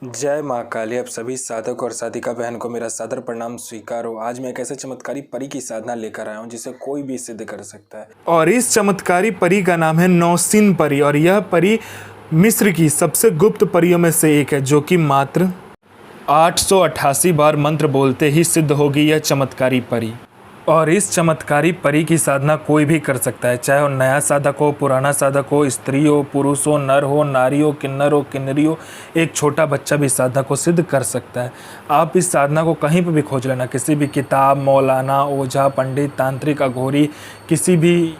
जय माँ काली। आप सभी साधक और साधिका बहन को मेरा सादर प्रणाम स्वीकार हो। आज मैं एक ऐसे चमत्कारी परी की साधना लेकर आया हूँ जिसे कोई भी सिद्ध कर सकता है। और इस चमत्कारी परी का नाम है नौसिन परी, और यह परी मिस्र की सबसे गुप्त परियों में से एक है, जो कि मात्र 888 बार मंत्र बोलते ही सिद्ध होगी यह चमत्कारी परी। और इस चमत्कारी परी की साधना कोई भी कर सकता है, चाहे वो नया साधक हो, पुराना साधक हो, स्त्री हो, पुरुष हो, नर हो, नारी हो, किन्नरी हो, एक छोटा बच्चा भी साधना को सिद्ध कर सकता है। आप इस साधना को कहीं पर भी खोज लेना, किसी भी किताब, मौलाना, ओझा, पंडित, तांत्रिक, अघोरी, किसी भी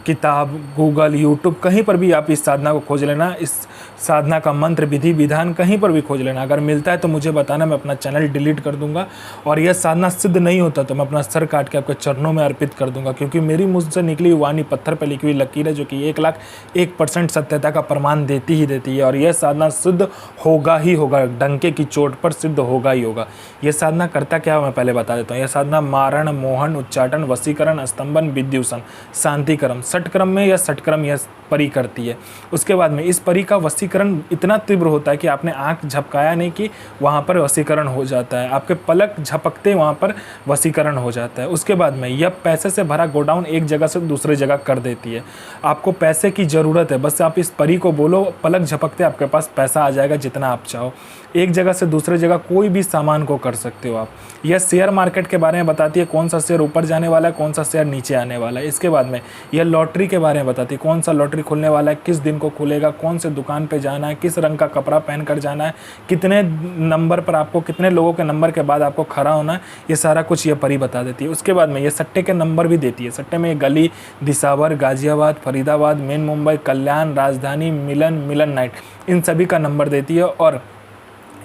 किताब, गूगल, यूट्यूब, कहीं पर भी आप इस साधना को खोज लेना। इस साधना का मंत्र, विधि विधान कहीं पर भी खोज लेना। अगर मिलता है तो मुझे बताना, मैं अपना चैनल डिलीट कर दूंगा। और यह साधना सिद्ध नहीं होता तो मैं अपना सर काट के आपके चरणों में अर्पित कर दूंगा, क्योंकि मेरी मुझसे निकली वाणी पत्थर पर लिखी हुई लकीर है, जो कि 1,01% सत्यता का प्रमाण देती ही देती है। और यह साधना सिद्ध होगा ही होगा, डंके की चोट पर सिद्ध होगा ही होगा। यह साधना करता क्या है मैं पहले बता देता हूँ। यह साधना मारण, मोहन, उच्चाटन, वशीकरण, स्तंभन, विद्युषण, शांतिक्रम, षटक्रम में या षटक्रम यह परी करती है। उसके बाद में इस परी का वशीकरण इतना तीव्र होता है कि आपने आंख झपकाया नहीं कि वहाँ पर वशीकरण हो जाता है, आपके पलक झपकते वहाँ पर वशीकरण हो जाता है। उसके बाद में यह पैसे से भरा गोडाउन एक जगह से दूसरी जगह कर देती है। आपको पैसे की ज़रूरत है, बस आप इस परी को बोलो, पलक झपकते आपके पास पैसा आ जाएगा जितना आप चाहो। एक जगह से दूसरी जगह कोई भी सामान को कर सकते हो आप। यह शेयर मार्केट के बारे में बताती है, कौन सा शेयर ऊपर जाने वाला है, कौन सा शेयर नीचे आने वाला है। इसके बाद में यह लॉटरी के बारे में बताती है, कौन सा लॉटरी खुलने वाला है, किस दिन को खुलेगा, कौन से दुकान पे जाना है, किस रंग का कपड़ा पहन कर जाना है, कितने नंबर पर आपको, कितने लोगों के नंबर के बाद आपको खड़ा होना है, ये सारा कुछ ये परी बता देती है। उसके बाद में ये सट्टे के नंबर भी देती है। सट्टे में गली, दिसावर, गाजियाबाद, फरीदाबाद, मेन मुंबई, कल्याण, राजधानी, मिलन नाइट, इन सभी का नंबर देती है। और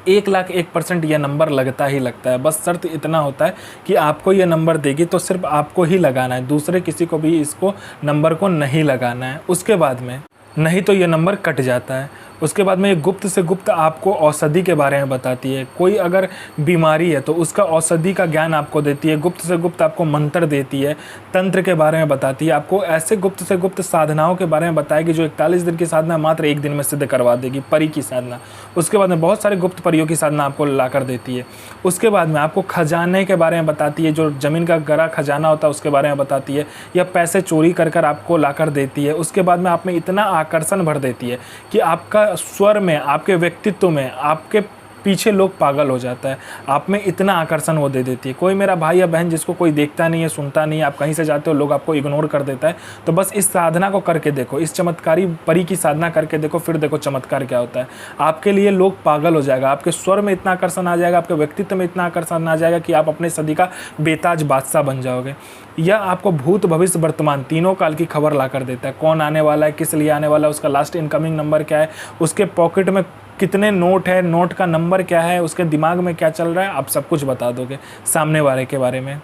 1,01% यह नंबर लगता ही लगता है। बस शर्त इतना होता है कि आपको यह नंबर देगी तो सिर्फ आपको ही लगाना है, दूसरे किसी को भी इसको नंबर को नहीं लगाना है। उसके बाद में नहीं तो यह नंबर कट जाता है। उसके बाद में ये गुप्त से गुप्त आपको औषधि के बारे में बताती है। कोई अगर बीमारी है तो उसका औषधि का ज्ञान आपको देती है। गुप्त से गुप्त आपको मंत्र देती है, तंत्र के बारे में बताती है, आपको ऐसे गुप्त से गुप्त साधनाओं के बारे में बताएगी जो 41 दिन की साधना मात्र 1 दिन में सिद्ध करवा देगी, परी की साधना। उसके बाद में बहुत सारे गुप्त परियों की साधना आपको ला कर देती है। उसके बाद में आपको खजाने के बारे में बताती है, जो ज़मीन का गहरा खजाना होता है उसके बारे में बताती है, या पैसे चोरी कर कर आपको ला कर देती है। उसके बाद में आप में इतना आकर्षण भर देती है कि आपका स्वर में, आपके व्यक्तित्व में, आपके पीछे लोग पागल हो जाता है। आप में इतना आकर्षण वो दे देती है। कोई मेरा भाई या बहन जिसको कोई देखता नहीं है, सुनता नहीं है, आप कहीं से जाते हो लोग आपको इग्नोर कर देता है, तो बस इस साधना को करके देखो, इस चमत्कारी परी की साधना करके देखो, फिर देखो चमत्कार क्या होता है। आपके लिए लोग पागल हो जाएगा, आपके स्वर में इतना आकर्षण आ जाएगा, आपके व्यक्तित्व में इतना आकर्षण आ जाएगा कि आप अपने सदी का बेताज बादशाह बन जाओगे। यह आपको भूत, भविष्य, वर्तमान तीनों काल की खबर ला कर देता है। कौन आने वाला है, किस लिए आने वाला है, उसका लास्ट इनकमिंग नंबर क्या है, उसके पॉकेट में कितने नोट है, नोट का नंबर क्या है, उसके दिमाग में क्या चल रहा है, आप सब कुछ बता दोगे सामने वाले के बारे में।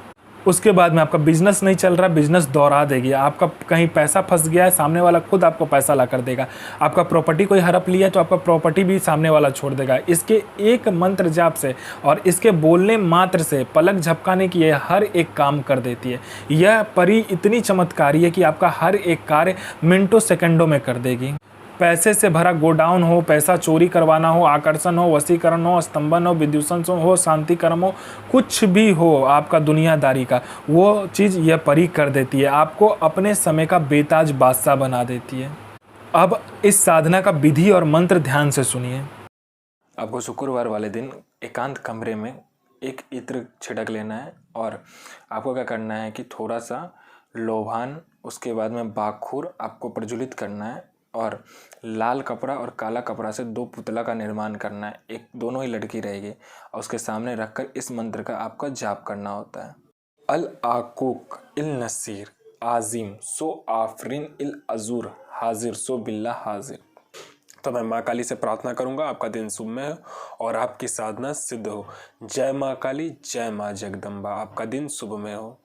उसके बाद में आपका बिजनेस नहीं चल रहा, बिजनेस दोहरा देगी। आपका कहीं पैसा फंस गया है, सामने वाला खुद आपको पैसा ला कर देगा। आपका प्रॉपर्टी कोई हड़प लिया है तो आपका प्रॉपर्टी भी सामने वाला छोड़ देगा। इसके एक मंत्र जाप से और इसके बोलने मात्र से, पलक झपकाने की यह हर एक काम कर देती है। यह परी इतनी चमत्कारी है कि आपका हर एक कार्य मिनटों सेकंडों में कर देगी। पैसे से भरा गोडाउन हो, पैसा चोरी करवाना हो, आकर्षण हो, वशीकरण हो, स्तंभन हो, विद्युषण हो, शांतिक्रम हो, कुछ भी हो आपका दुनियादारी का, वो चीज़ यह परी कर देती है। आपको अपने समय का बेताज बादशाह बना देती है। अब इस साधना का विधि और मंत्र ध्यान से सुनिए। आपको शुक्रवार वाले दिन एकांत कमरे में एक इत्र छिड़क लेना है, और आपको क्या करना है कि थोड़ा सा लोभान, उसके बाद में बाखूर आपको प्रज्वलित करना है, और लाल कपड़ा और काला कपड़ा से 2 पुतला का निर्माण करना है। एक दोनों ही लड़की रहेगी, और उसके सामने रखकर इस मंत्र का आपका जाप करना होता है। अल आकुक इल नसीर आजिम सो आफरीन इल अजूर हाजिर सो बिल्ला हाजिर। तो मैं माँ काली से प्रार्थना करूँगा आपका दिन शुभमय हो और आपकी साधना सिद्ध हो। जय माँ काली, जय माँ जगदम्बा। आपका दिन शुभमय हो।